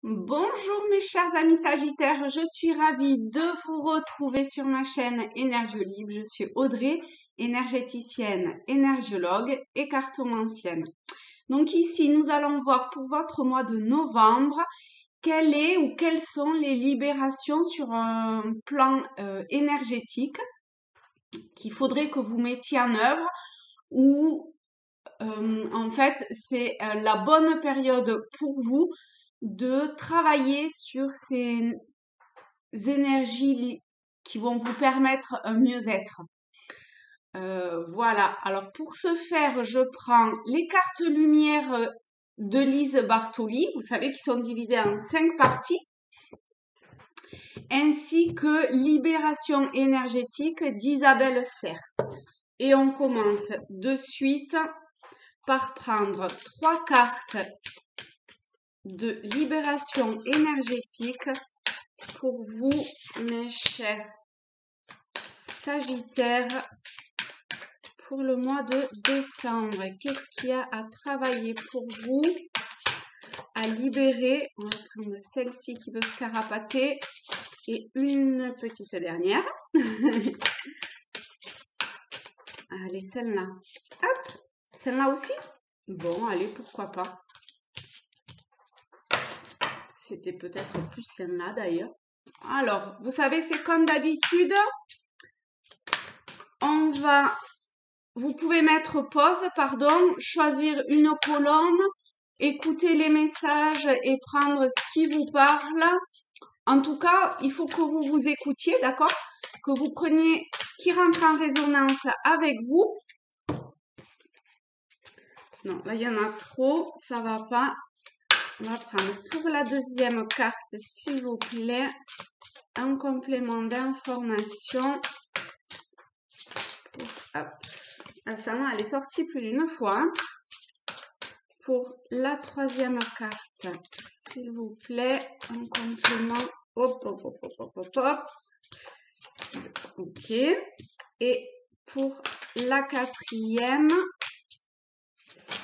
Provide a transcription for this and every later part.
Bonjour mes chers amis Sagittaires, je suis ravie de vous retrouver sur ma chaîne Énergiolib. Je suis Audrey, énergéticienne, énergiologue et cartomancienne. Donc ici, nous allons voir pour votre mois de novembre quelles sont les libérations sur un plan énergétique qu'il faudrait que vous mettiez en œuvre ou en fait c'est la bonne période pour vous de travailler sur ces énergies qui vont vous permettre un mieux-être. Voilà, alors pour ce faire, je prends les cartes lumière de Lise Bartoli, vous savez, qui sont divisées en 5 parties, ainsi que Libération énergétique d'Isabelle Serre. Et on commence de suite par prendre 3 cartes de libération énergétique pour vous, mes chers Sagittaires, pour le mois de décembre. Qu'est-ce qu'il y a à travailler pour vous, à libérer? On va prendre celle-ci qui veut se carapater et une petite dernière. Allez, celle-là. Hop, celle-là aussi? Bon, allez, pourquoi pas. C'était peut-être plus celle-là d'ailleurs. Alors, vous savez, c'est comme d'habitude. Vous pouvez mettre pause, choisir une colonne, écouter les messages et prendre ce qui vous parle. En tout cas, il faut que vous vous écoutiez, d'accord? Que vous preniez ce qui rentre en résonance avec vous. Non, là, il y en a trop, ça va pas. On va prendre pour la deuxième carte, s'il vous plaît, un complément d'information. Hop. Ah, celle-là, elle est sortie plus d'une fois. Pour la troisième carte, s'il vous plaît, un complément. Hop, hop, hop, hop, hop, hop, hop. Ok. Et pour la quatrième,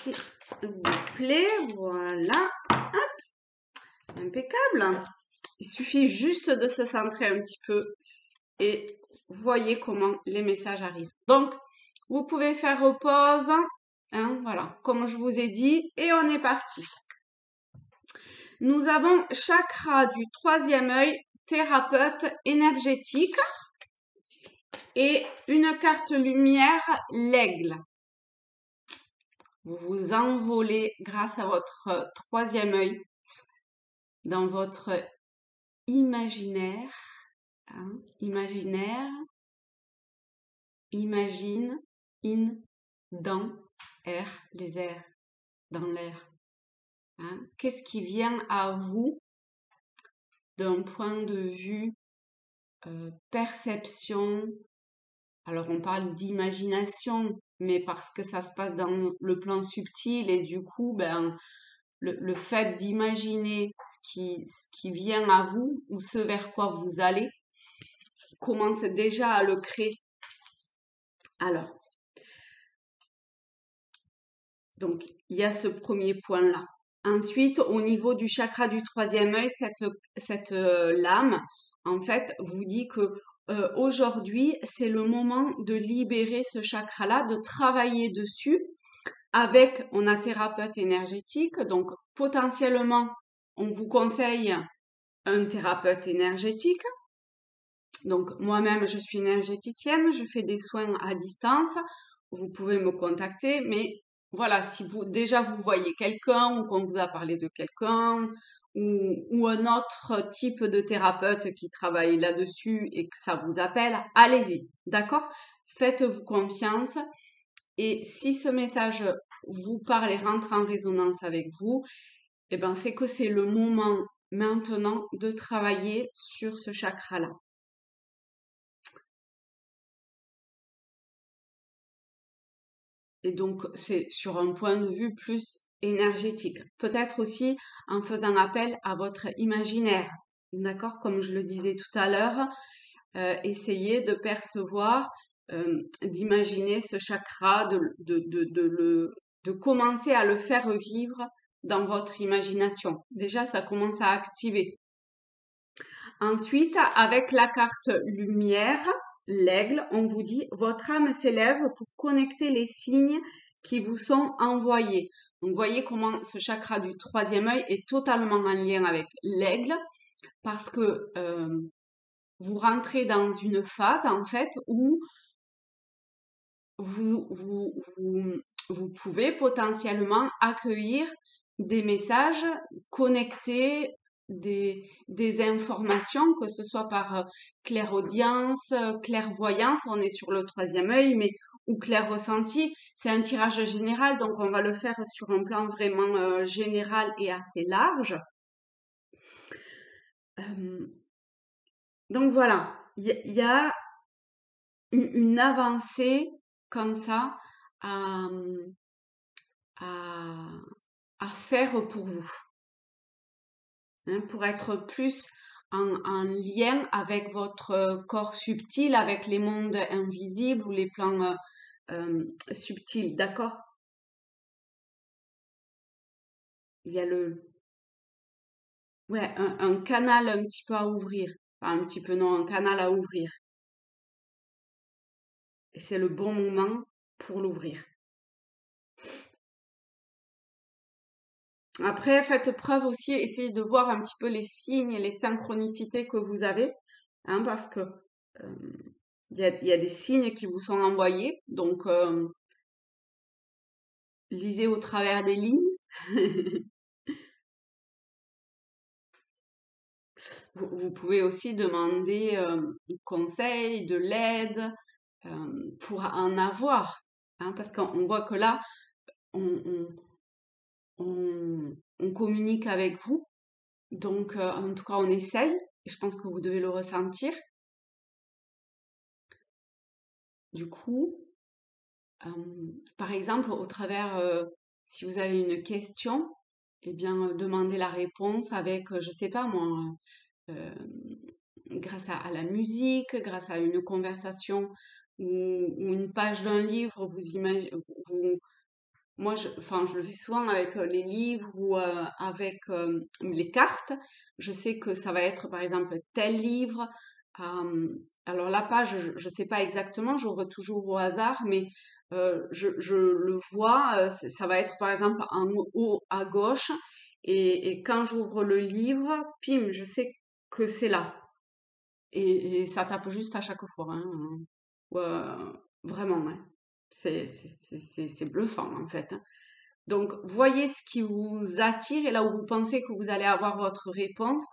s'il vous plaît, voilà. Hop. Impeccable. Il suffit juste de se centrer un petit peu et voyez comment les messages arrivent. Donc, vous pouvez faire pause, hein, voilà, comme je vous ai dit, et on est parti. Nous avons chakra du troisième œil, thérapeute énergétique, et une carte lumière, l'aigle. Vous vous envolez grâce à votre troisième œil dans votre imaginaire, hein, imaginaire, imagine, in, dans, air, les airs, dans l'air. Hein. Qu'est-ce qui vient à vous d'un point de vue perception? Alors on parle d'imagination, mais parce que ça se passe dans le plan subtil et du coup, ben, le fait d'imaginer ce qui vient à vous ou ce vers quoi vous allez commence déjà à le créer. Alors, donc il y a ce premier point-là. Ensuite, au niveau du chakra du troisième œil, cette lame, en fait, vous dit que aujourd'hui, c'est le moment de libérer ce chakra-là, de travailler dessus avec, on a thérapeute énergétique, donc potentiellement, on vous conseille un thérapeute énergétique. Donc, moi-même, je suis énergéticienne, je fais des soins à distance. Vous pouvez me contacter, mais voilà, si vous voyez quelqu'un ou qu'on vous a parlé de quelqu'un ou un autre type de thérapeute qui travaille là-dessus et que ça vous appelle, allez-y, d'accord? Faites-vous confiance et si ce message vous parle et rentre en résonance avec vous, eh ben c'est que c'est le moment maintenant de travailler sur ce chakra-là. Et donc, c'est sur un point de vue plus énergétique. Peut-être aussi en faisant appel à votre imaginaire. D'accord? Comme je le disais tout à l'heure, essayez de percevoir, d'imaginer ce chakra, de commencer à le faire vivre dans votre imagination. Déjà, ça commence à activer. Ensuite, avec la carte lumière, l'aigle, on vous dit, votre âme s'élève pour connecter les signes qui vous sont envoyés. Donc, vous voyez comment ce chakra du troisième œil est totalement en lien avec l'aigle, parce que vous rentrez dans une phase, en fait, où vous pouvez potentiellement accueillir des messages, connecter des informations, que ce soit par clairaudience, clairvoyance, on est sur le troisième œil, mais ou clair ressenti. C'est un tirage général, donc on va le faire sur un plan vraiment général et assez large. Donc voilà, il y a une avancée comme ça à, à, à faire pour vous, hein, pour être plus en lien avec votre corps subtil, avec les mondes invisibles ou les plans subtils, d'accord? Il y a ouais, un canal un petit peu à ouvrir. Enfin, un petit peu non, un canal à ouvrir. Et c'est le bon moment pour l'ouvrir. Après, faites preuve aussi, essayez de voir un petit peu les signes et les synchronicités que vous avez, hein, parce que il y a des signes qui vous sont envoyés, donc lisez au travers des lignes. Vous pouvez aussi demander conseil, de l'aide pour en avoir, hein, parce qu'on voit que là, on, on communique avec vous, donc en tout cas on essaye, et je pense que vous devez le ressentir. Du coup, par exemple, au travers, si vous avez une question, eh bien, demandez la réponse avec, je sais pas moi, euh, grâce à la musique, grâce à une conversation ou une page d'un livre, vous imaginez, moi, enfin, je le fais souvent avec les livres ou avec les cartes. Je sais que ça va être, par exemple, tel livre. Alors la page, je sais pas exactement, j'ouvre toujours au hasard, mais je le vois. Ça va être, par exemple, en haut à gauche. Et quand j'ouvre le livre, pim, je sais que c'est là. Et ça tape juste à chaque fois, hein. Vraiment, hein. C'est bluffant, en fait, hein. Donc, voyez ce qui vous attire et là où vous pensez que vous allez avoir votre réponse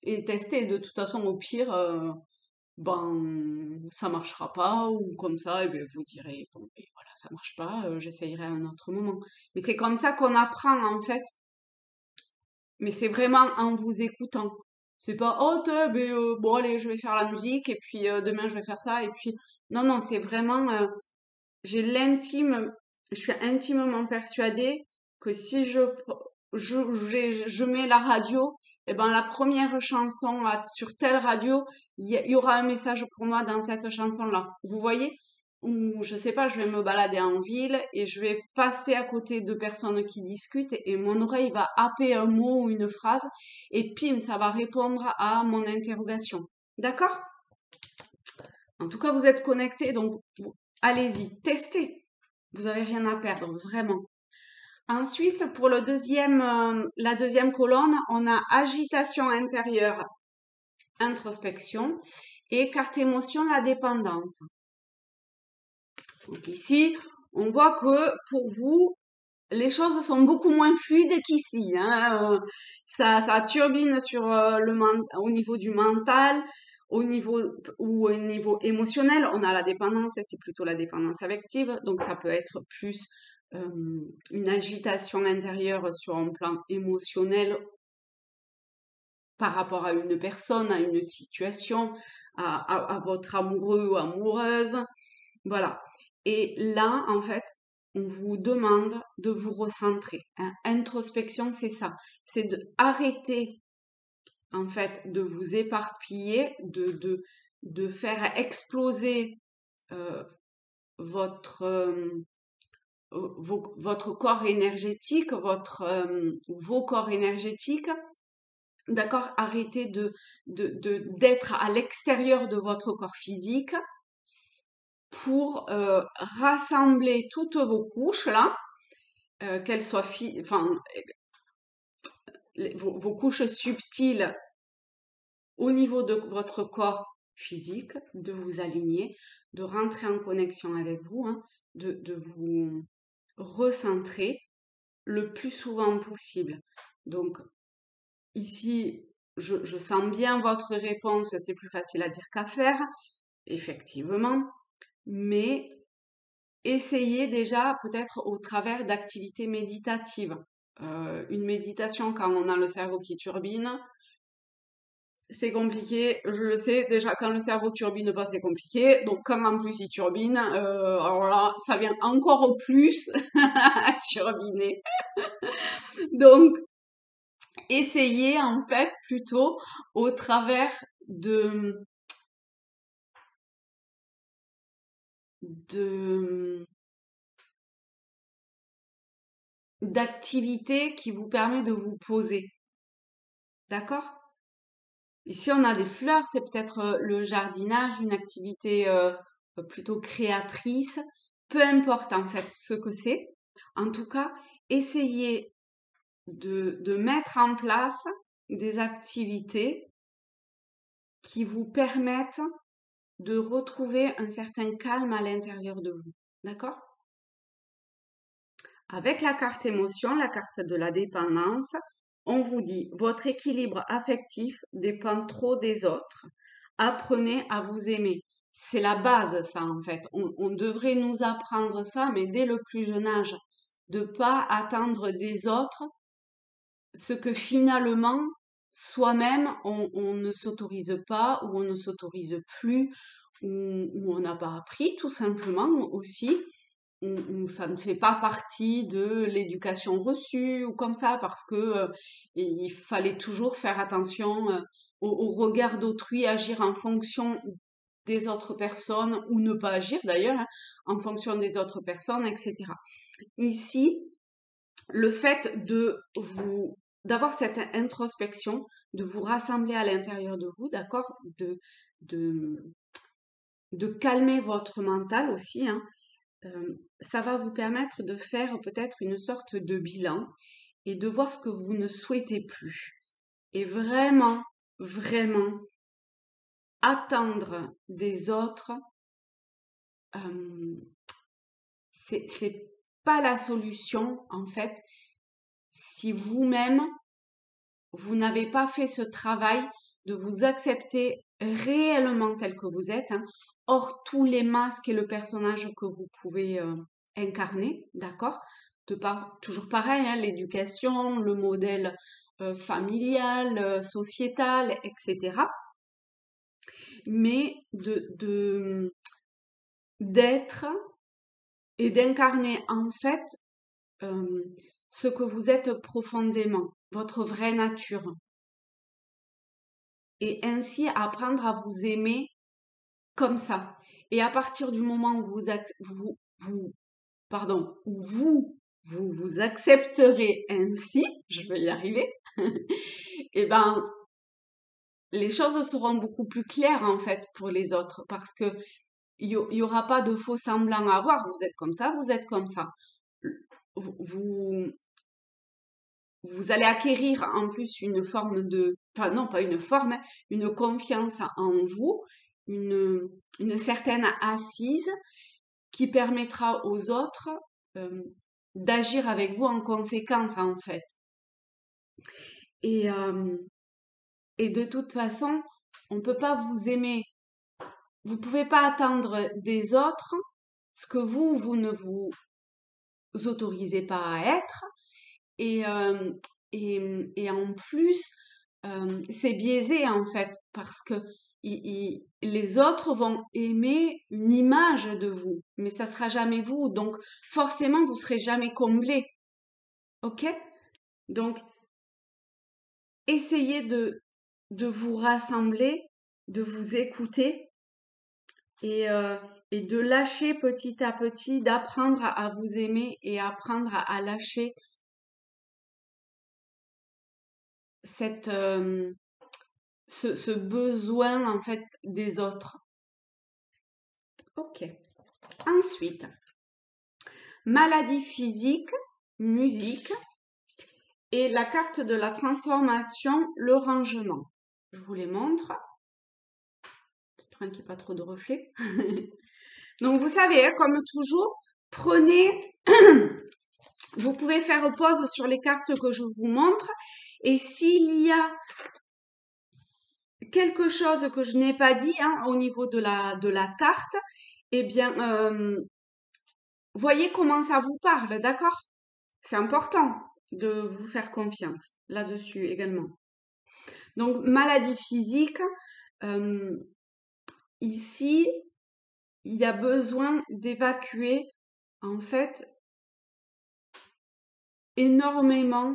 et testez. De toute façon, au pire, ben, ça marchera pas ou comme ça, et ben, vous direz, bon, ben, voilà, ça marche pas, j'essayerai à un autre moment. Mais c'est comme ça qu'on apprend, en fait. Mais c'est vraiment en vous écoutant. C'est pas, oh, ben, bon, allez, je vais faire la musique et puis demain, je vais faire ça et puis, non, non, c'est vraiment, j'ai l'intime, je suis intimement persuadée que si je mets la radio, et ben la première chanson sur telle radio, il y aura un message pour moi dans cette chanson-là. Vous voyez? Ou je sais pas, je vais me balader en ville et je vais passer à côté de personnes qui discutent et mon oreille va happer un mot ou une phrase et pim, ça va répondre à mon interrogation. D'accord? En tout cas, vous êtes connectés, donc allez-y, testez. Vous avez rien à perdre, vraiment. Ensuite, pour la deuxième colonne, on a agitation intérieure, introspection et carte émotion, la dépendance. Donc ici, on voit que pour vous, les choses sont beaucoup moins fluides qu'ici, hein. Ça turbine sur au niveau du mental, au niveau émotionnel. On a la dépendance et c'est plutôt la dépendance affective. Donc ça peut être plus une agitation intérieure sur un plan émotionnel par rapport à une personne, à une situation, à votre amoureux ou amoureuse. Voilà. Et là, en fait, on vous demande de vous recentrer, hein. Introspection, c'est ça. C'est d'arrêter, en fait, de vous éparpiller, de faire exploser euh, votre, votre corps énergétique, vos corps énergétiques. D'accord? Arrêtez d'être à l'extérieur de votre corps physique pour rassembler toutes vos couches là, qu'elles soient vos couches subtiles au niveau de votre corps physique, de vous aligner, de rentrer en connexion avec vous, hein, de vous recentrer le plus souvent possible. Donc ici, je sens bien votre réponse, c'est plus facile à dire qu'à faire, effectivement, mais essayez déjà peut-être au travers d'activités méditatives. Une méditation quand on a le cerveau qui turbine, c'est compliqué, je le sais. Déjà, quand le cerveau turbine pas, c'est compliqué. Donc, quand en plus il turbine, alors là, ça vient encore plus à turbiner. Donc, essayez en fait plutôt au travers de d'activités qui vous permet de vous poser. D'accord? Ici, on a des fleurs, c'est peut-être le jardinage, une activité plutôt créatrice. Peu importe en fait ce que c'est. En tout cas, essayez de mettre en place des activités qui vous permettent de retrouver un certain calme à l'intérieur de vous. D'accord? Avec la carte émotion, la carte de la dépendance, on vous dit votre équilibre affectif dépend trop des autres. Apprenez à vous aimer. C'est la base, ça, en fait. On devrait nous apprendre ça, mais dès le plus jeune âge, de pas attendre des autres ce que finalement, soi-même, on ne s'autorise pas ou on ne s'autorise plus ou on n'a pas appris tout simplement aussi. Ça ne fait pas partie de l'éducation reçue ou comme ça parce que il fallait toujours faire attention au regard d'autrui, agir en fonction des autres personnes ou ne pas agir d'ailleurs hein, en fonction des autres personnes, etc. Ici, le fait d'avoir cette introspection, de vous rassembler à l'intérieur de vous, d'accord, de, de calmer votre mental aussi, hein, ça va vous permettre de faire peut-être une sorte de bilan et de voir ce que vous ne souhaitez plus. Et vraiment, vraiment, attendre des autres, euh, c'est pas la solution en fait si vous-même vous n'avez pas fait ce travail de vous accepter réellement tel que vous êtes, hein, hors tous les masques et le personnage que vous pouvez incarner, d'accord? Toujours pareil, hein, l'éducation, le modèle familial, sociétal, etc. Mais d'être et d'incarner en fait euh, ce que vous êtes profondément, votre vraie nature. Et ainsi apprendre à vous aimer comme ça. Et à partir du moment où vous accepterez ainsi, je vais y arriver, et ben, les choses seront beaucoup plus claires en fait pour les autres parce que il y aura pas de faux semblants à avoir. Vous êtes comme ça, vous êtes comme ça. Vous, vous allez acquérir en plus une forme enfin non, pas une forme, hein, une confiance en vous, une certaine assise qui permettra aux autres euh, d'agir avec vous en conséquence en fait. Et, euh, et de toute façon, on ne peut pas vous aimer. Vous pouvez pas attendre des autres ce que vous ne vous autorisez pas à être. Et, euh, et en plus, c'est biaisé en fait parce que les autres vont aimer une image de vous, mais ça sera jamais vous. Donc forcément, vous serez jamais comblé. Ok? Donc essayez de vous rassembler, de vous écouter et, et de lâcher petit à petit, d'apprendre à vous aimer et apprendre à lâcher cette, ce besoin en fait des autres. Ok. Ensuite, maladie physique, musique et la carte de la transformation, le rangement. Je vous les montre. J'espère qu'il n'y a pas trop de reflets. Donc vous savez, hein, comme toujours, prenez, vous pouvez faire pause sur les cartes que je vous montre et s'il y a quelque chose que je n'ai pas dit hein, au niveau de la carte, eh bien, voyez comment ça vous parle, d'accord? C'est important de vous faire confiance là-dessus également. Donc, maladie physique, ici, il y a besoin d'évacuer en fait énormément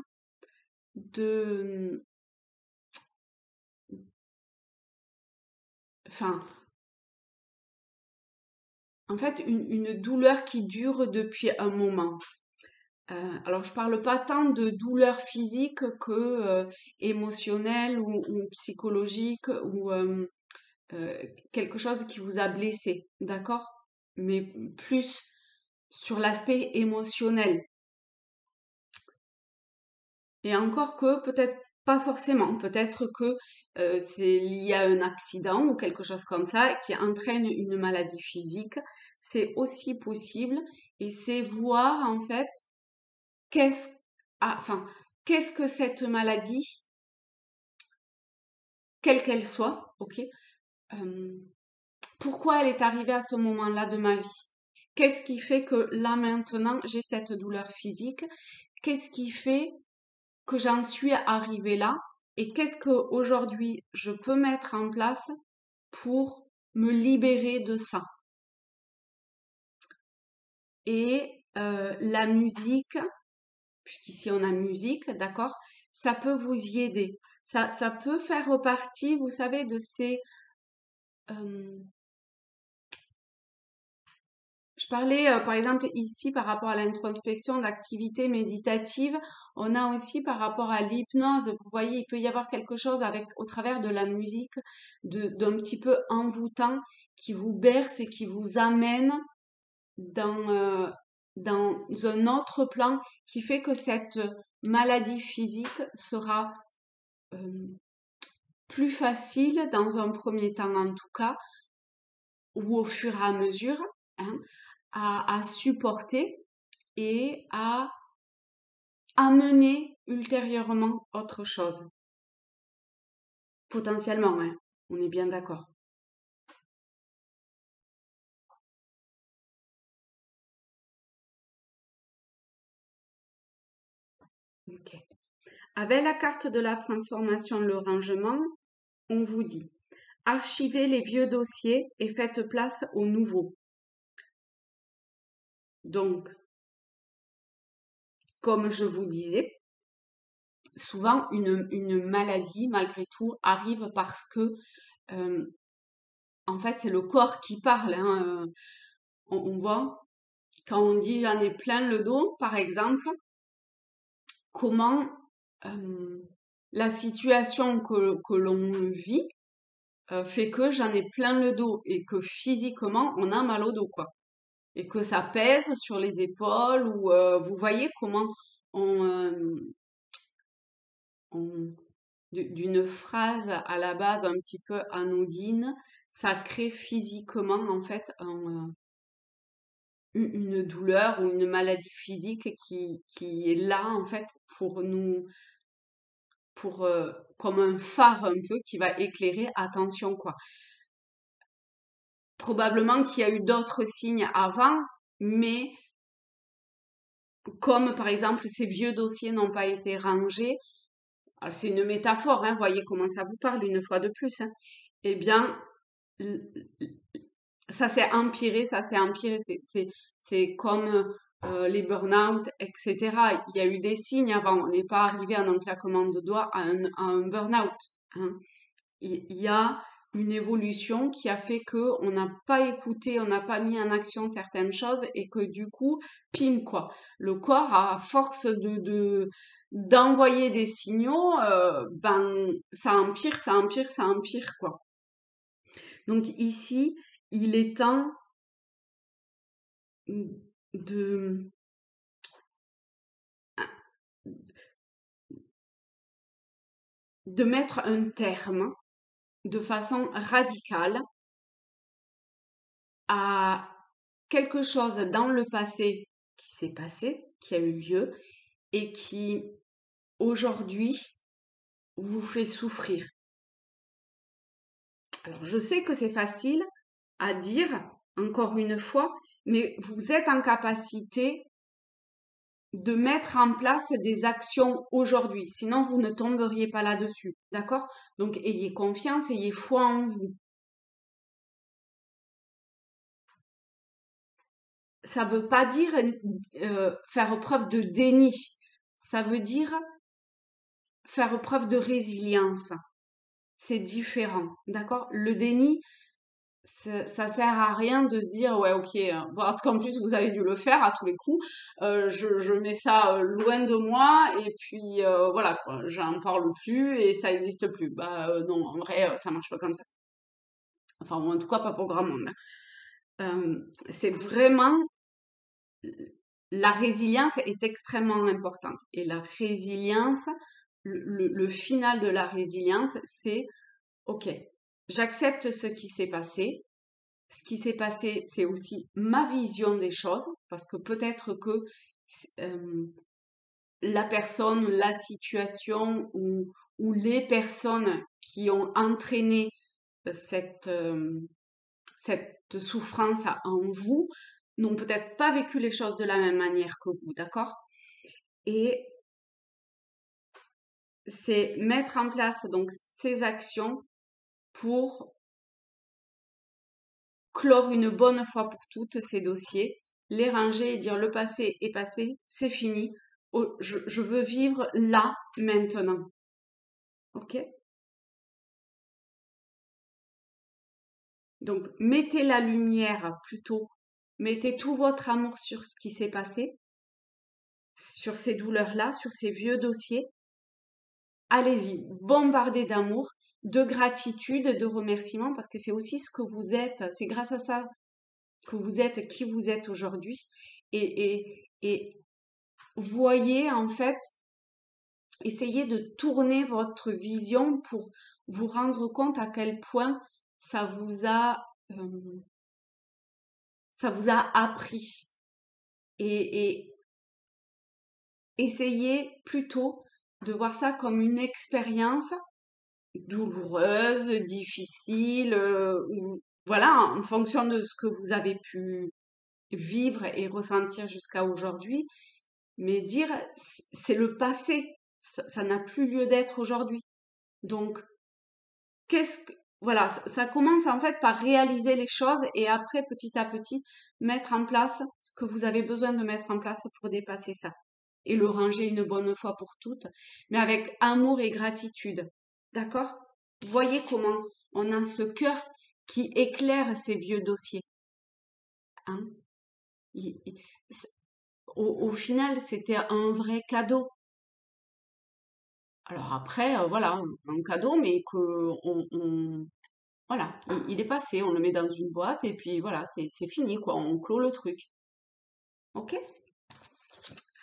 de... Enfin, en fait, une douleur qui dure depuis un moment. Alors, je parle pas tant de douleur physique que émotionnelle ou psychologique ou quelque chose qui vous a blessé, d'accord? Mais plus sur l'aspect émotionnel. Et encore que peut-être pas forcément, peut-être que c'est lié à un accident ou quelque chose comme ça qui entraîne une maladie physique. C'est aussi possible et c'est voir en fait qu'est-ce enfin qu'est-ce que cette maladie, quelle qu'elle soit, ok, pourquoi elle est arrivée à ce moment-là de ma vie? Qu'est-ce qui fait que là maintenant j'ai cette douleur physique? Qu'est-ce qui fait que j'en suis arrivée là? Et qu'est-ce que aujourd'hui je peux mettre en place pour me libérer de ça? Et la musique, puisqu'ici on a musique, d'accord, ça peut vous y aider. Ça peut faire partie, vous savez, de ces euh, je parlais, par exemple, ici, par rapport à l'introspection d'activité méditative, on a aussi par rapport à l'hypnose, vous voyez, il peut y avoir quelque chose avec, au travers de la musique, d'un petit peu envoûtant qui vous berce et qui vous amène dans, dans un autre plan qui fait que cette maladie physique sera euh, plus facile dans un premier temps en tout cas, ou au fur et à mesure, hein, à supporter et à amener ultérieurement autre chose. Potentiellement, hein, on est bien d'accord. Ok. Avec la carte de la transformation, le rangement, on vous dit archivez les vieux dossiers et faites place aux nouveaux. Donc, comme je vous disais, souvent une maladie, malgré tout, arrive parce que, euh, en fait, c'est le corps qui parle. Hein, on voit, quand on dit j'en ai plein le dos, par exemple, comment la situation que l'on vit fait que j'en ai plein le dos et que physiquement on a mal au dos, quoi. Et que ça pèse sur les épaules ou vous voyez comment on, on- d'une phrase à la base un petit peu anodine, ça crée physiquement en fait une douleur ou une maladie physique qui est là en fait pour nous, pour comme un phare un peu qui va éclairer, attention quoi. Probablement qu'il y a eu d'autres signes avant, mais comme par exemple ces vieux dossiers n'ont pas été rangés, alors c'est une métaphore, hein, voyez comment ça vous parle une fois de plus, hein, eh bien l- ça s'est empiré, c'est comme les burn-out, etc. Il y a eu des signes avant, on n'est pas arrivé en un claquement de doigts à un burn-out, hein. Il y a une évolution qui a fait que on n'a pas écouté, on n'a pas mis en action certaines choses et que du coup, pim quoi, le corps à force d'envoyer des signaux, ben ça empire, ça empire, ça empire quoi. Donc ici, il est temps de de mettre un terme de façon radicale à quelque chose dans le passé qui s'est passé, qui a eu lieu et qui aujourd'hui vous fait souffrir. Alors je sais que c'est facile à dire, encore une fois, mais vous êtes en capacité de mettre en place des actions aujourd'hui, sinon vous ne tomberiez pas là-dessus, d'accord? Donc ayez confiance, ayez foi en vous. Ça veut pas dire faire preuve de déni, ça veut dire faire preuve de résilience. C'est différent, d'accord? Le déni, ça sert à rien de se dire ouais ok parce qu'en plus vous avez dû le faire à tous les coups, je mets ça loin de moi et puis voilà quoi, j'en parle plus et ça existe plus. Bah non, en vrai ça marche pas comme ça. Enfin en tout cas pas pour grand monde, hein. C'est vraiment la résilience est extrêmement importante et la résilience, le final de la résilience, c'est ok, j'accepte ce qui s'est passé. Ce qui s'est passé, c'est aussi ma vision des choses, parce que peut-être que euh, la personne, la situation ou les personnes qui ont entraîné cette souffrance en vous n'ont peut-être pas vécu les choses de la même manière que vous, d'accord? Et c'est mettre en place donc ces actions pour clore une bonne fois pour toutes ces dossiers, les ranger et dire le passé est passé, c'est fini. Oh, je veux vivre là, maintenant. Ok? Donc, mettez la lumière plutôt, mettez tout votre amour sur ce qui s'est passé, sur ces douleurs-là, sur ces vieux dossiers. Allez-y, bombardez d'amour, de gratitude, de remerciements, parce que c'est aussi ce que vous êtes. C'est grâce à ça que vous êtes qui vous êtes aujourd'hui. Et voyez en fait, essayez de tourner votre vision pour vous rendre compte à quel point ça vous a, euh, ça vous a appris. Et essayez plutôt de voir ça comme une expérience douloureuse, difficile, voilà, en fonction de ce que vous avez pu vivre et ressentir jusqu'à aujourd'hui. Mais dire, c'est le passé, ça n'a plus lieu d'être aujourd'hui. Donc, voilà, ça commence en fait par réaliser les choses et après, petit à petit, mettre en place ce que vous avez besoin de mettre en place pour dépasser ça et le ranger une bonne fois pour toutes, mais avec amour et gratitude. D'accord? Voyez comment on a ce cœur qui éclaire ces vieux dossiers. Hein? Il- il- au final, c'était un vrai cadeau. Alors après, voilà, un cadeau, mais que voilà, il est passé, on le met dans une boîte et puis voilà, c'est fini, quoi, on clôt le truc. Ok?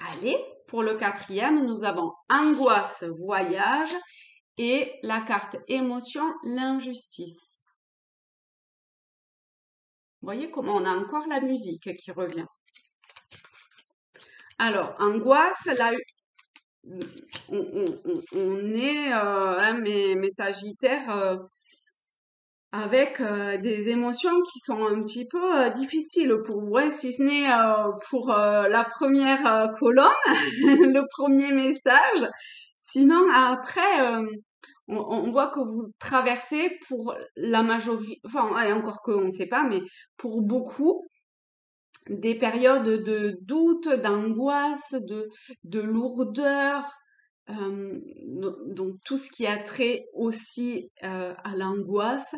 Allez, pour le quatrième, nous avons angoisse, voyage et la carte émotion, l'injustice. Vous voyez comment on a encore la musique qui revient. Alors, angoisse, là, on est, hein, mes sagittaires, avec des émotions qui sont un petit peu difficiles pour vous, hein, si ce n'est pour la première colonne, le premier message. Sinon, après, on voit que vous traversez pour la majorité, enfin, et encore qu'on ne sait pas, mais pour beaucoup, des périodes de doute, d'angoisse, de lourdeur, Donc tout ce qui a trait aussi à l'angoisse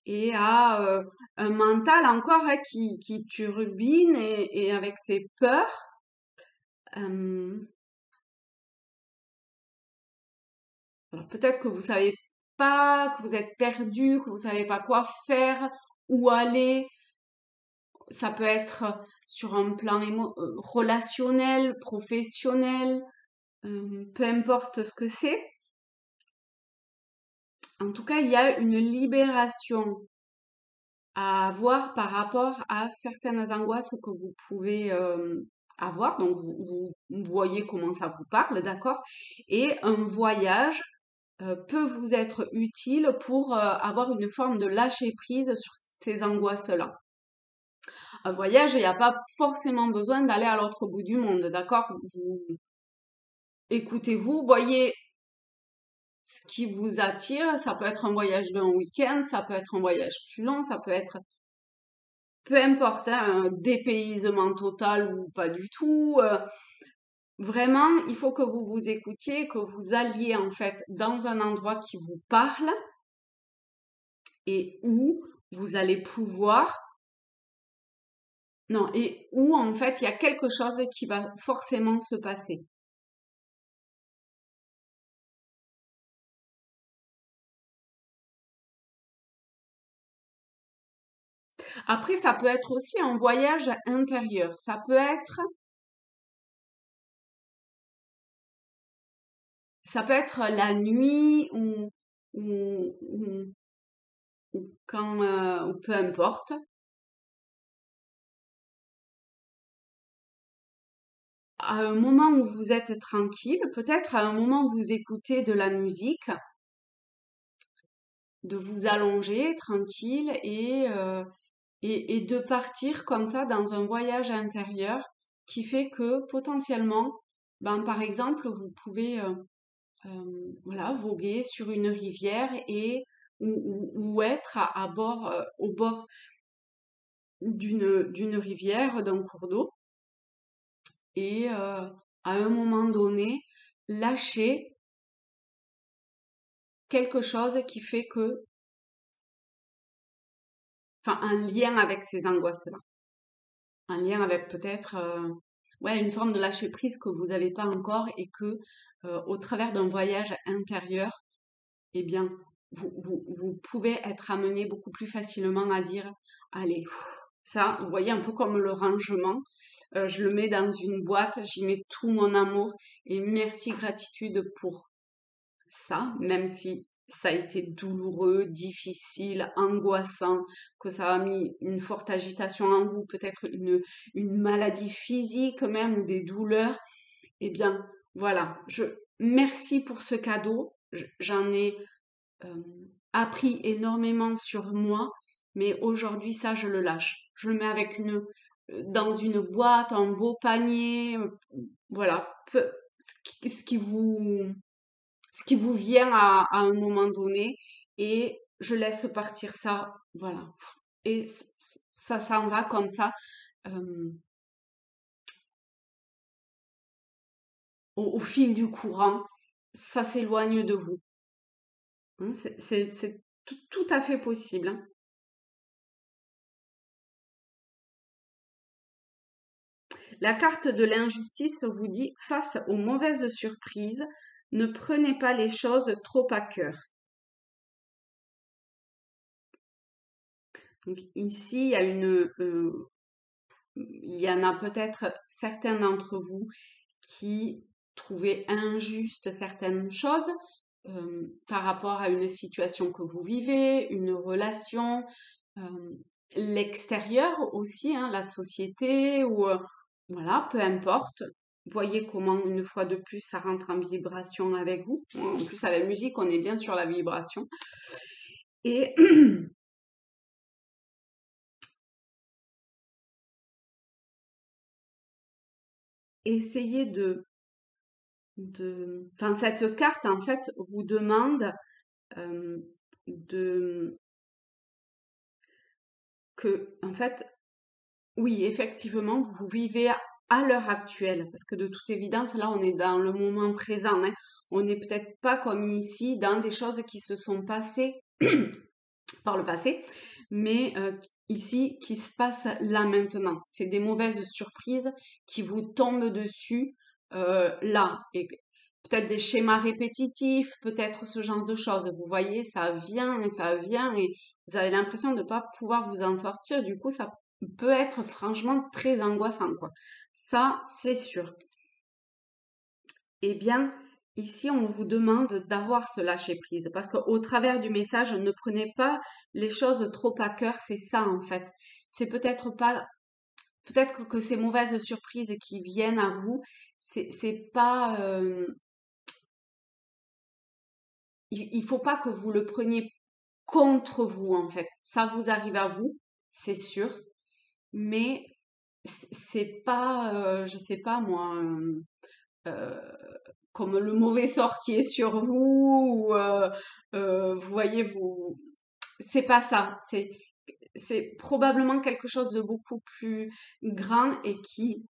et à un mental encore hein, qui turbine et avec ses peurs. Euh, alors peut-être que vous savez pas, que vous êtes perdu, que vous savez pas quoi faire, où aller. Ça peut être sur un plan relationnel, professionnel, peu importe ce que c'est. En tout cas, il y a une libération à avoir par rapport à certaines angoisses que vous pouvez avoir. Donc, vous voyez comment ça vous parle, d'accord? Et un voyage peut vous être utile pour avoir une forme de lâcher prise sur ces angoisses-là. Un voyage, il n'y a pas forcément besoin d'aller à l'autre bout du monde, d'accord? Vous écoutez-vous, voyez ce qui vous attire. Ça peut être un voyage d'un week-end, ça peut être un voyage plus long, ça peut être peu importe, hein, un dépaysement total ou pas du tout. Vraiment, il faut que vous vous écoutiez, que vous alliez en fait dans un endroit qui vous parle et où vous allez pouvoir, non, et où en fait il y a quelque chose qui va forcément se passer. Après, ça peut être aussi un voyage intérieur. Ça peut être la nuit ou quand, ou peu importe. À un moment où vous êtes tranquille, peut-être à un moment où vous écoutez de la musique, de vous allonger tranquille et de partir comme ça dans un voyage intérieur qui fait que potentiellement, ben, par exemple, vous pouvez voilà, voguer sur une rivière et ou être à bord, au bord d'une rivière, d'un cours d'eau et à un moment donné, lâcher quelque chose qui fait que, enfin, un lien avec ces angoisses-là. Un lien avec peut-être, ouais, une forme de lâcher prise que vous n'avez pas encore et que, au travers d'un voyage intérieur, eh bien, vous pouvez être amené beaucoup plus facilement à dire, allez, ça, vous voyez, un peu comme le rangement, je le mets dans une boîte, j'y mets tout mon amour et merci, gratitude pour ça, même si ça a été douloureux, difficile, angoissant, que ça a mis une forte agitation en vous, peut-être une maladie physique même ou des douleurs, eh bien, voilà, merci pour ce cadeau. J'en ai euh, appris énormément sur moi, mais aujourd'hui, ça, je le lâche. Je le mets avec dans une boîte, un beau panier, voilà, ce qui vous vient à un moment donné et je laisse partir ça, voilà. Et ça s'en va comme ça, euh, au fil du courant, ça s'éloigne de vous. Hein. C'est tout à fait possible. Hein. La carte de l'injustice vous dit, face aux mauvaises surprises, ne prenez pas les choses trop à cœur. Donc ici, il y en a peut-être certains d'entre vous qui trouvaient injuste certaines choses par rapport à une situation que vous vivez, une relation, l'extérieur aussi, hein, la société ou voilà, peu importe. Voyez comment une fois de plus ça rentre en vibration avec vous. En plus à la musique, on est bien sur la vibration. Et essayez enfin cette carte en fait vous demande euh, de que en fait oui effectivement vous vivez à l'heure actuelle parce que de toute évidence là on est dans le moment présent hein. On n'est peut-être pas comme ici dans des choses qui se sont passées par le passé, mais ici qui se passent là maintenant. C'est des mauvaises surprises qui vous tombent dessus là. Et peut-être des schémas répétitifs, peut-être ce genre de choses. Vous voyez, ça vient et vous avez l'impression de ne pas pouvoir vous en sortir. Du coup, ça peut être franchement très angoissant, quoi. Ça, c'est sûr. Eh bien, ici, on vous demande d'avoir ce lâcher-prise parce qu'au travers du message, ne prenez pas les choses trop à cœur. C'est ça, en fait. C'est peut-être pas, peut-être que ces mauvaises surprises qui viennent à vous, c'est pas, il faut pas que vous le preniez contre vous, en fait. Ça vous arrive à vous, c'est sûr, mais c'est pas, je sais pas moi, euh, comme le mauvais sort qui est sur vous, ou vous voyez, c'est pas ça. C'est probablement quelque chose de beaucoup plus grand et qui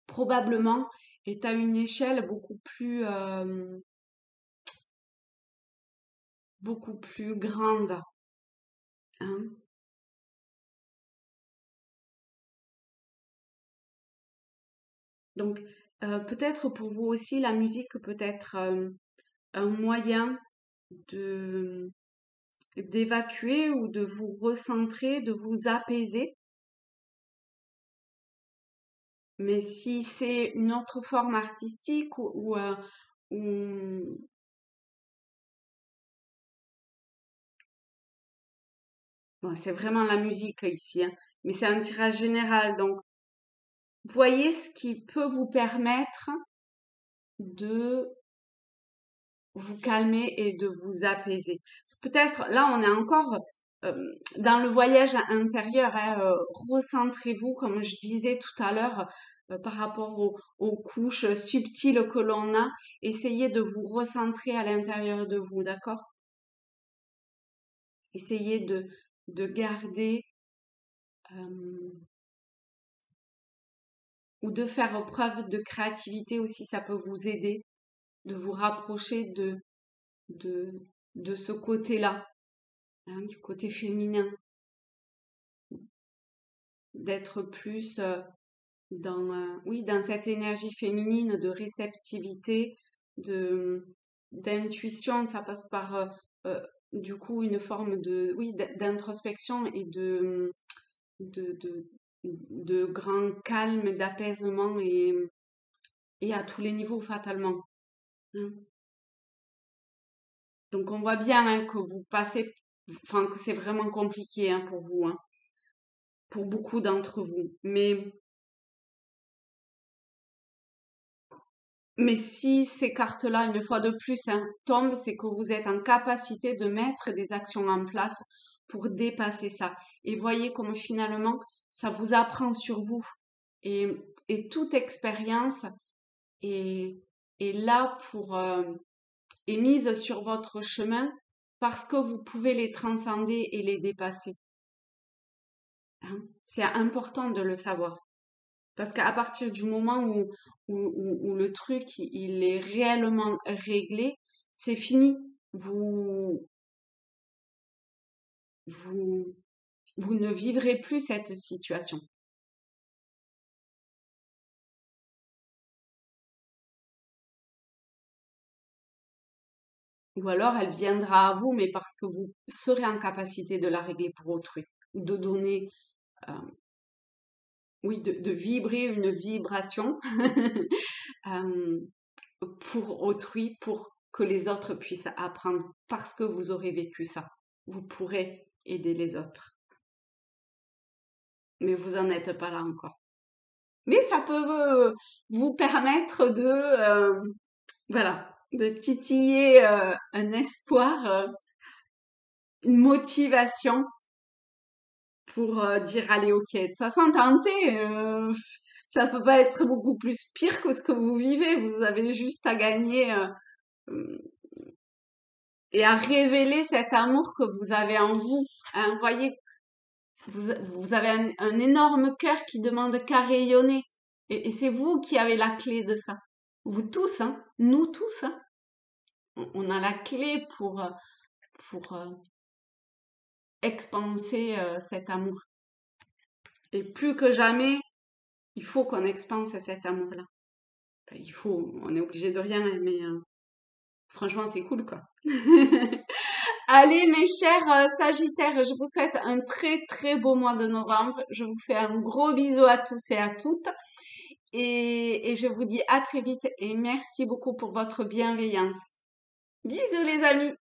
probablement est à une échelle beaucoup plus grande, hein. Donc, peut-être pour vous aussi, la musique peut être un moyen de d'évacuer ou de vous recentrer, de vous apaiser. Mais si c'est une autre forme artistique ou- bon, c'est vraiment la musique ici, hein, mais c'est un tirage général. Donc, voyez ce qui peut vous permettre de vous calmer et de vous apaiser. Peut-être, là, on est encore dans le voyage intérieur, hein, recentrez-vous, comme je disais tout à l'heure, par rapport aux couches subtiles que l'on a. Essayez de vous recentrer à l'intérieur de vous, d'accord? Essayez de garder ou de faire preuve de créativité aussi, ça peut vous aider, de vous rapprocher de, de ce côté-là, hein, du côté féminin, d'être plus oui, dans cette énergie féminine de réceptivité, de, d'intuition, ça passe par euh, du coup une forme de, oui, d'introspection et de, de, de grand calme, d'apaisement et à tous les niveaux fatalement, hein. Donc on voit bien hein, que vous passez, enfin que c'est vraiment compliqué hein, pour vous, hein, pour beaucoup d'entre vous. Mais si ces cartes-là, une fois de plus, hein, tombent, c'est que vous êtes en capacité de mettre des actions en place pour dépasser ça. Et voyez comme finalement, ça vous apprend sur vous. Et, et toute expérience est, est là est mise sur votre chemin parce que vous pouvez les transcender et les dépasser, hein. C'est important de le savoir. Parce qu'à partir du moment où le truc il est réellement réglé, c'est fini. Vous, vous, vous ne vivrez plus cette situation. Ou alors elle viendra à vous, mais parce que vous serez en capacité de la régler pour autrui. Ou de donner, euh, oui, de vibrer une vibration euh, pour autrui, pour que les autres puissent apprendre. Parce que vous aurez vécu ça. Vous pourrez aider les autres. Mais vous en êtes pas là encore. Mais ça peut vous permettre voilà, de titiller un espoir, une motivation pour dire allez, ok, de toute façon, tentez, ça peut pas être beaucoup plus pire que ce que vous vivez. Vous avez juste à gagner euh, et à révéler cet amour que vous avez en vous, hein. Vous voyez, vous avez un énorme cœur qui demande qu'à rayonner. Et c'est vous qui avez la clé de ça. Vous tous, hein, nous tous, hein, on a la clé pour expanser cet amour. Et plus que jamais, il faut qu'on expanse cet amour-là. Enfin, il faut, on est obligé de rien, hein, mais franchement, c'est cool, quoi. Allez, mes chers Sagittaires, je vous souhaite un très très beau mois de novembre. Je vous fais un gros bisou à tous et à toutes. Et je vous dis à très vite et merci beaucoup pour votre bienveillance. Bisous les amis!